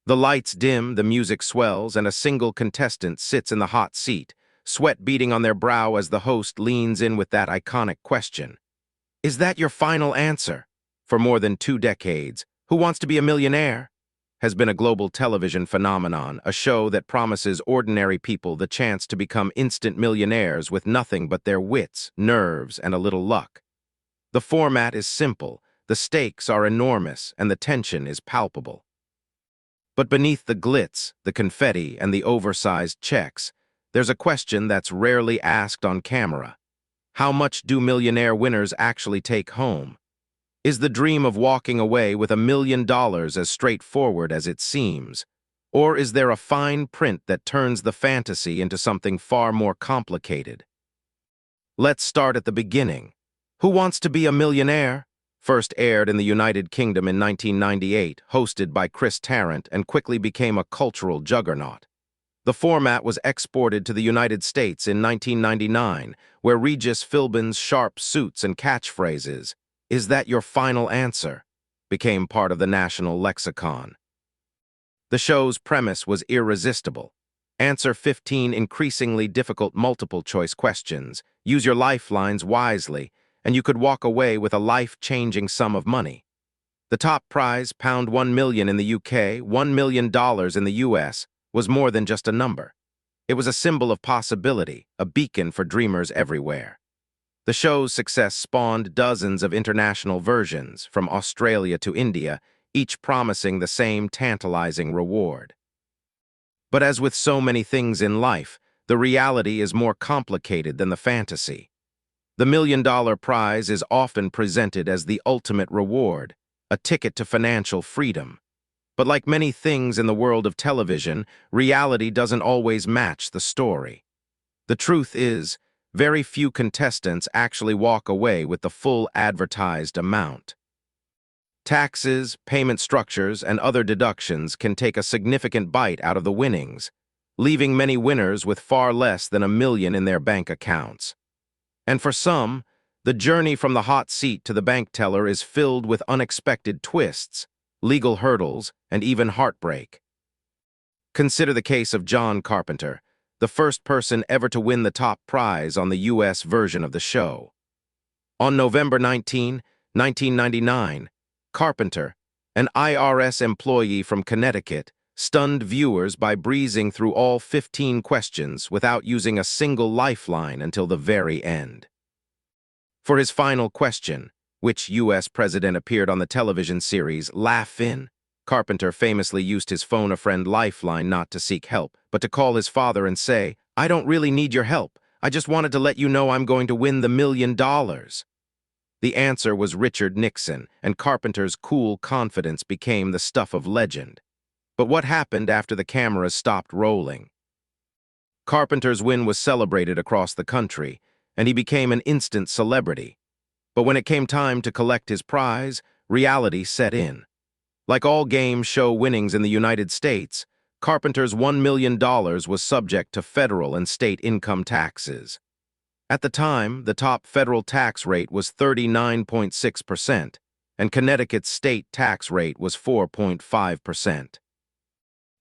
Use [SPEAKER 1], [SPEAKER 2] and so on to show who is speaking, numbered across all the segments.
[SPEAKER 1] The lights dim, the music swells, and a single contestant sits in the hot seat, sweat beading on their brow as the host leans in with that iconic question. Is that your final answer? For more than 2 decades, Who Wants to Be a Millionaire? Has been a global television phenomenon, a show that promises ordinary people the chance to become instant millionaires with nothing but their wits, nerves, and a little luck. The format is simple, the stakes are enormous, and the tension is palpable. But beneath the glitz, the confetti, and the oversized checks, there's a question that's rarely asked on camera. How much do millionaire winners actually take home? Is the dream of walking away with $1 million as straightforward as it seems? Or is there a fine print that turns the fantasy into something far more complicated? Let's start at the beginning. Who Wants to Be a Millionaire? First aired in the United Kingdom in 1998, hosted by Chris Tarrant, and quickly became a cultural juggernaut. The format was exported to the United States in 1999, where Regis Philbin's sharp suits and catchphrases, "Is that your final answer?" became part of the national lexicon. The show's premise was irresistible. Answer 15 increasingly difficult multiple-choice questions, use your lifelines wisely, and you could walk away with a life-changing sum of money. The top prize, £1 million in the UK, $1 million in the US, was more than just a number. It was a symbol of possibility, a beacon for dreamers everywhere. The show's success spawned dozens of international versions, from Australia to India, each promising the same tantalizing reward. But as with so many things in life, the reality is more complicated than the fantasy. The $1 million prize is often presented as the ultimate reward, a ticket to financial freedom. But like many things in the world of television, reality doesn't always match the story. The truth is, very few contestants actually walk away with the full advertised amount. Taxes, payment structures, and other deductions can take a significant bite out of the winnings, leaving many winners with far less than $1 million in their bank accounts. And for some, the journey from the hot seat to the bank teller is filled with unexpected twists, legal hurdles, and even heartbreak. Consider the case of John Carpenter, the first person ever to win the top prize on the U.S. version of the show. On November 19, 1999, Carpenter, an IRS employee from Connecticut, stunned viewers by breezing through all 15 questions without using a single lifeline until the very end. For his final question, which U.S. president appeared on the television series Laugh-In, Carpenter famously used his phone-a-friend lifeline not to seek help, but to call his father and say, "I don't really need your help. I just wanted to let you know I'm going to win the $1 million." The answer was Richard Nixon, and Carpenter's cool confidence became the stuff of legend. But what happened after the cameras stopped rolling? Carpenter's win was celebrated across the country, and he became an instant celebrity. But when it came time to collect his prize, reality set in. Like all game show winnings in the United States, Carpenter's $1 million was subject to federal and state income taxes. At the time, the top federal tax rate was 39.6%, and Connecticut's state tax rate was 4.5%.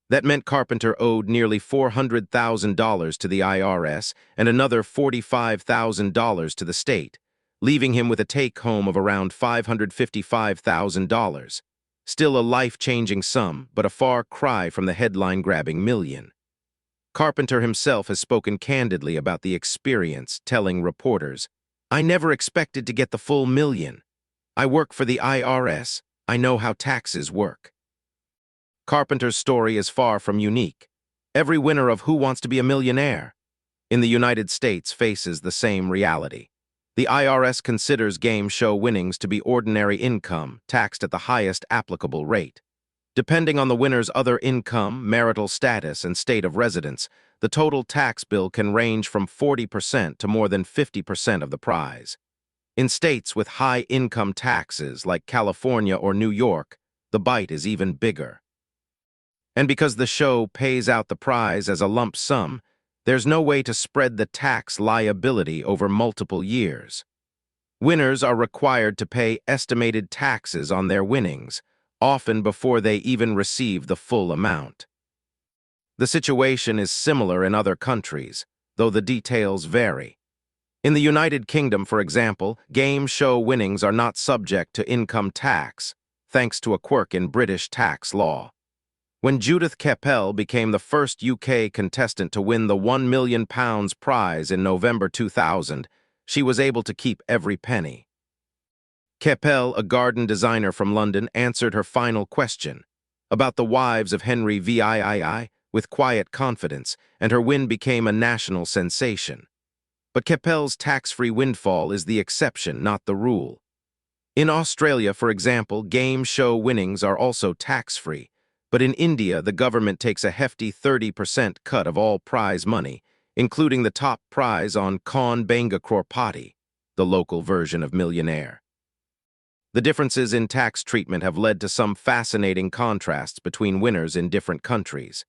[SPEAKER 1] That meant Carpenter owed nearly $400,000 to the IRS and another $45,000 to the state, leaving him with a take-home of around $555,000. Still a life-changing sum, but a far cry from the headline-grabbing million. Carpenter himself has spoken candidly about the experience, telling reporters, "I never expected to get the full $1 million. I work for the IRS. I know how taxes work." Carpenter's story is far from unique. Every winner of Who Wants to Be a Millionaire in the United States faces the same reality. The IRS considers game show winnings to be ordinary income, taxed at the highest applicable rate. Depending on the winner's other income, marital status, and state of residence, the total tax bill can range from 40% to more than 50% of the prize. In states with high income taxes like California or New York, the bite is even bigger. And because the show pays out the prize as a lump sum, there's no way to spread the tax liability over multiple years. Winners are required to pay estimated taxes on their winnings, often before they even receive the full amount. The situation is similar in other countries, though the details vary. In the United Kingdom, for example, game show winnings are not subject to income tax, thanks to a quirk in British tax law. When Judith Keppel became the first UK contestant to win the £1 million prize in November 2000, she was able to keep every penny. Keppel, a garden designer from London, answered her final question about the wives of Henry VIII with quiet confidence, and her win became a national sensation. But Keppel's tax-free windfall is the exception, not the rule. In Australia, for example, game show winnings are also tax-free, but in India, the government takes a hefty 30% cut of all prize money, including the top prize on Kaun Banga Crorepati, the local version of Millionaire. The differences in tax treatment have led to some fascinating contrasts between winners in different countries.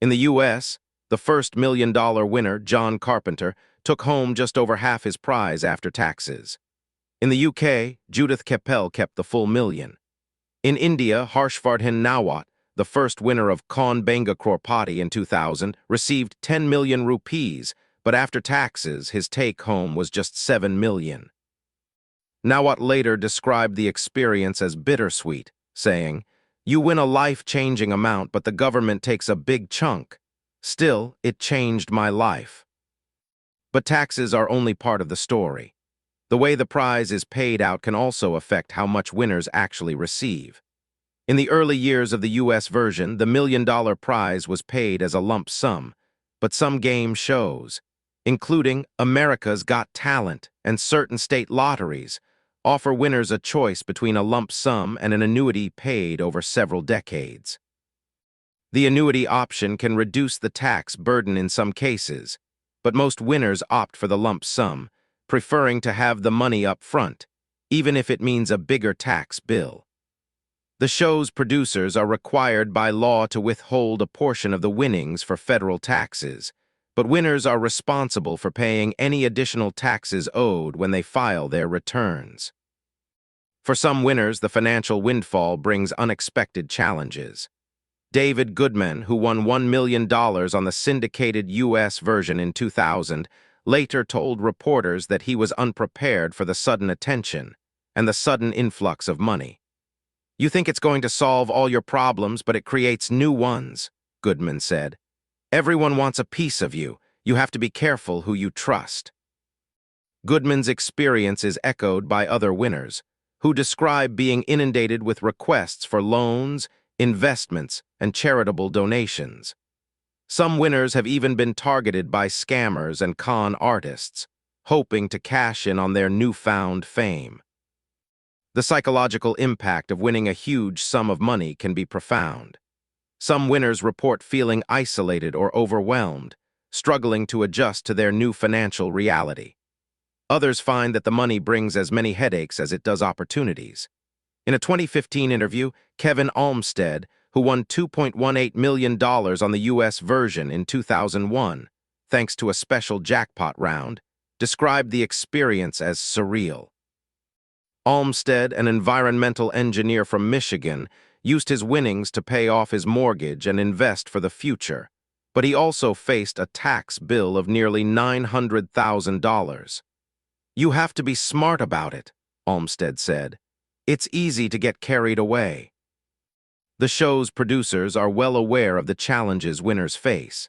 [SPEAKER 1] In the U.S., the first $1 million winner, John Carpenter, took home just over half his prize after taxes. In the UK, Judith Keppel kept the full $1 million. In India, Harshvardhan Nawat, the first winner of Kaun Banga Crorepati in 2000, received 10 million rupees, but after taxes, his take-home was just 7 million. Nawat later described the experience as bittersweet, saying, "You win a life-changing amount, but the government takes a big chunk. Still, it changed my life." But taxes are only part of the story. The way the prize is paid out can also affect how much winners actually receive. In the early years of the U.S. version, the $1 million prize was paid as a lump sum, but some game shows, including America's Got Talent and certain state lotteries, offer winners a choice between a lump sum and an annuity paid over several decades. The annuity option can reduce the tax burden in some cases, but most winners opt for the lump sum, preferring to have the money up front, even if it means a bigger tax bill. The show's producers are required by law to withhold a portion of the winnings for federal taxes, but winners are responsible for paying any additional taxes owed when they file their returns. For some winners, the financial windfall brings unexpected challenges. David Goodman, who won $1 million on the syndicated U.S. version in 2000, later told reporters that he was unprepared for the sudden attention and the sudden influx of money. "You think it's going to solve all your problems, but it creates new ones," Goodman said. "Everyone wants a piece of you. You have to be careful who you trust." Goodman's experience is echoed by other winners, who describe being inundated with requests for loans, investments, and charitable donations. Some winners have even been targeted by scammers and con artists, hoping to cash in on their newfound fame. The psychological impact of winning a huge sum of money can be profound. Some winners report feeling isolated or overwhelmed, struggling to adjust to their new financial reality. Others find that the money brings as many headaches as it does opportunities. In a 2015 interview, Kevin Olmsted, who won $2.18 million on the U.S. version in 2001, thanks to a special jackpot round, described the experience as surreal. Olmsted, an environmental engineer from Michigan, used his winnings to pay off his mortgage and invest for the future, but he also faced a tax bill of nearly $900,000. "You have to be smart about it," Olmsted said. "It's easy to get carried away." The show's producers are well aware of the challenges winners face.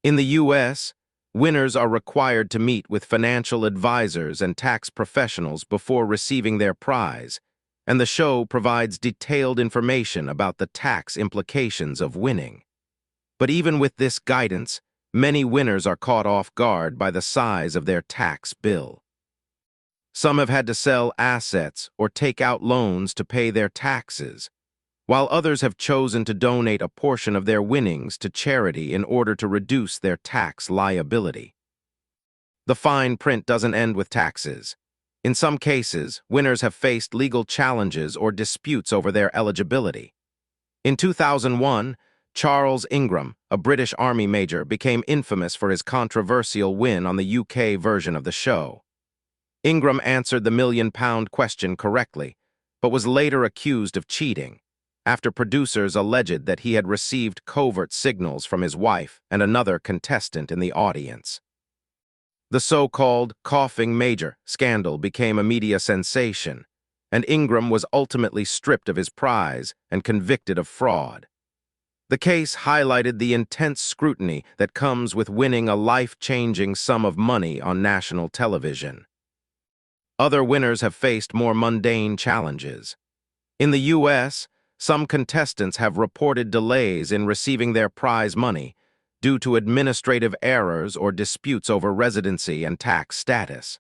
[SPEAKER 1] In the U.S., winners are required to meet with financial advisors and tax professionals before receiving their prize, and the show provides detailed information about the tax implications of winning. But even with this guidance, many winners are caught off guard by the size of their tax bill. Some have had to sell assets or take out loans to pay their taxes, while others have chosen to donate a portion of their winnings to charity in order to reduce their tax liability. The fine print doesn't end with taxes. In some cases, winners have faced legal challenges or disputes over their eligibility. In 2001, Charles Ingram, a British Army major, became infamous for his controversial win on the UK version of the show. Ingram answered the £1 million question correctly, but was later accused of cheating. after producers alleged that he had received covert signals from his wife and another contestant in the audience. The so-called coughing major scandal became a media sensation, and Ingram was ultimately stripped of his prize and convicted of fraud. The case highlighted the intense scrutiny that comes with winning a life-changing sum of money on national television. Other winners have faced more mundane challenges. In the U.S., some contestants have reported delays in receiving their prize money due to administrative errors or disputes over residency and tax status.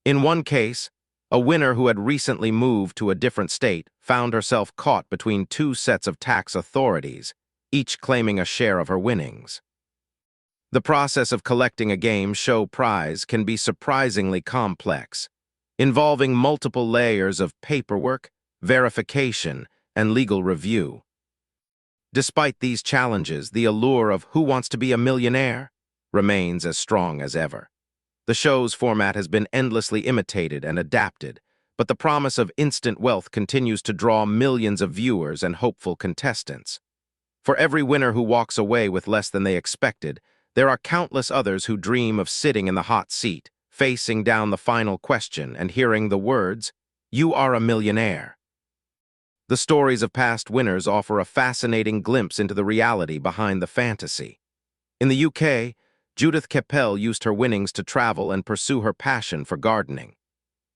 [SPEAKER 1] In one case, a winner who had recently moved to a different state found herself caught between two sets of tax authorities, each claiming a share of her winnings. The process of collecting a game show prize can be surprisingly complex, involving multiple layers of paperwork, verification, and legal review. Despite these challenges, the allure of Who Wants to Be a Millionaire remains as strong as ever. The show's format has been endlessly imitated and adapted, but the promise of instant wealth continues to draw millions of viewers and hopeful contestants. For every winner who walks away with less than they expected, there are countless others who dream of sitting in the hot seat, facing down the final question and hearing the words, "You are a millionaire." The stories of past winners offer a fascinating glimpse into the reality behind the fantasy. In the UK, Judith Keppel used her winnings to travel and pursue her passion for gardening.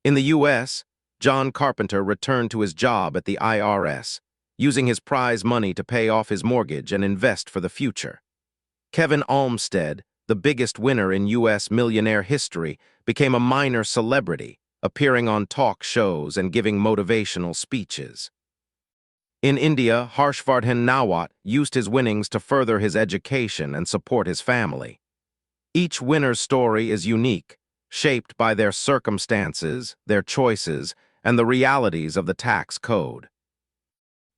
[SPEAKER 1] In the US, John Carpenter returned to his job at the IRS, using his prize money to pay off his mortgage and invest for the future. Kevin Olmsted, the biggest winner in U.S. millionaire history, became a minor celebrity, appearing on talk shows and giving motivational speeches. In India, Harshvardhan Nawat used his winnings to further his education and support his family. Each winner's story is unique, shaped by their circumstances, their choices, and the realities of the tax code.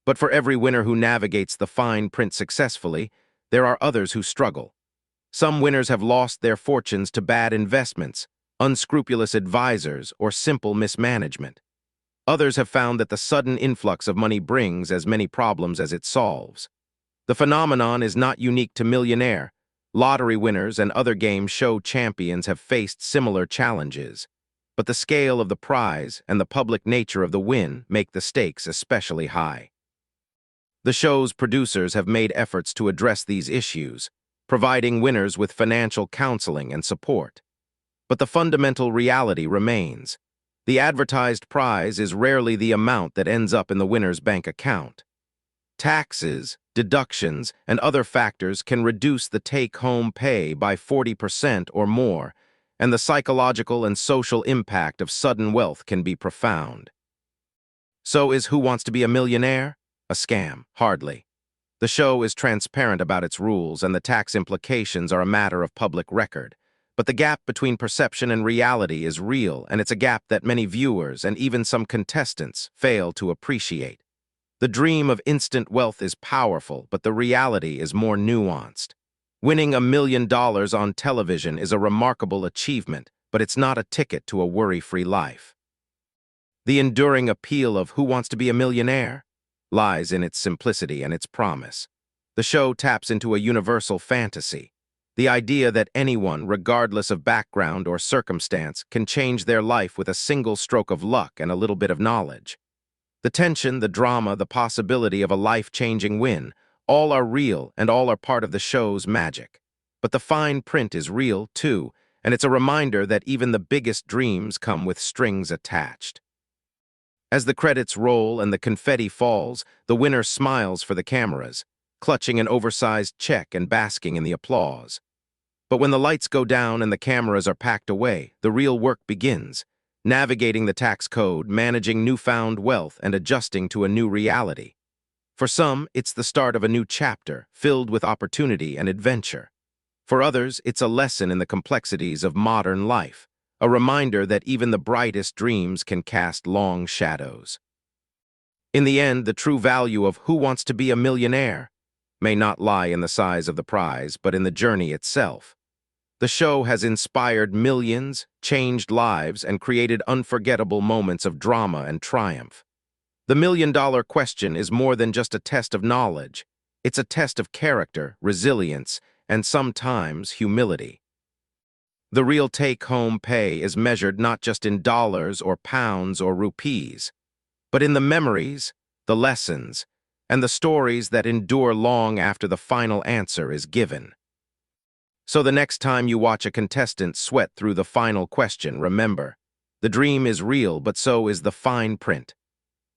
[SPEAKER 1] But for every winner who navigates the fine print successfully, there are others who struggle. Some winners have lost their fortunes to bad investments, unscrupulous advisors, or simple mismanagement. Others have found that the sudden influx of money brings as many problems as it solves. The phenomenon is not unique to Millionaire. Lottery winners and other game show champions have faced similar challenges, but the scale of the prize and the public nature of the win make the stakes especially high. The show's producers have made efforts to address these issues, providing winners with financial counseling and support. But the fundamental reality remains. The advertised prize is rarely the amount that ends up in the winner's bank account. Taxes, deductions, and other factors can reduce the take-home pay by 40% or more, and the psychological and social impact of sudden wealth can be profound. So is Who Wants to Be a Millionaire? A scam? Hardly. The show is transparent about its rules, and the tax implications are a matter of public record. But the gap between perception and reality is real, and it's a gap that many viewers and even some contestants fail to appreciate. The dream of instant wealth is powerful, but the reality is more nuanced. Winning $1 million on television is a remarkable achievement, but it's not a ticket to a worry-free life. The enduring appeal of Who Wants to Be a Millionaire lies in its simplicity and its promise. The show taps into a universal fantasy, the idea that anyone, regardless of background or circumstance, can change their life with a single stroke of luck and a little bit of knowledge. The tension, the drama, the possibility of a life-changing win, all are real and all are part of the show's magic. But the fine print is real, too, and it's a reminder that even the biggest dreams come with strings attached. As the credits roll and the confetti falls, the winner smiles for the cameras, clutching an oversized check and basking in the applause. But when the lights go down and the cameras are packed away, the real work begins, navigating the tax code, managing newfound wealth, and adjusting to a new reality. For some, it's the start of a new chapter, filled with opportunity and adventure. For others, it's a lesson in the complexities of modern life, a reminder that even the brightest dreams can cast long shadows. In the end, the true value of Who Wants to Be a Millionaire may not lie in the size of the prize, but in the journey itself. The show has inspired millions, changed lives, and created unforgettable moments of drama and triumph. The million-dollar question is more than just a test of knowledge. It's a test of character, resilience, and sometimes humility. The real take-home pay is measured not just in dollars or pounds or rupees, but in the memories, the lessons, and the stories that endure long after the final answer is given. So the next time you watch a contestant sweat through the final question, remember, the dream is real, but so is the fine print.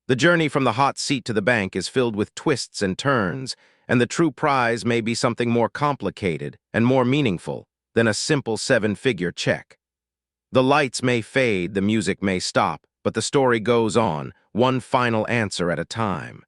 [SPEAKER 1] The journey from the hot seat to the bank is filled with twists and turns, and the true prize may be something more complicated and more meaningful than a simple seven-figure check. The lights may fade, the music may stop, but the story goes on, one final answer at a time.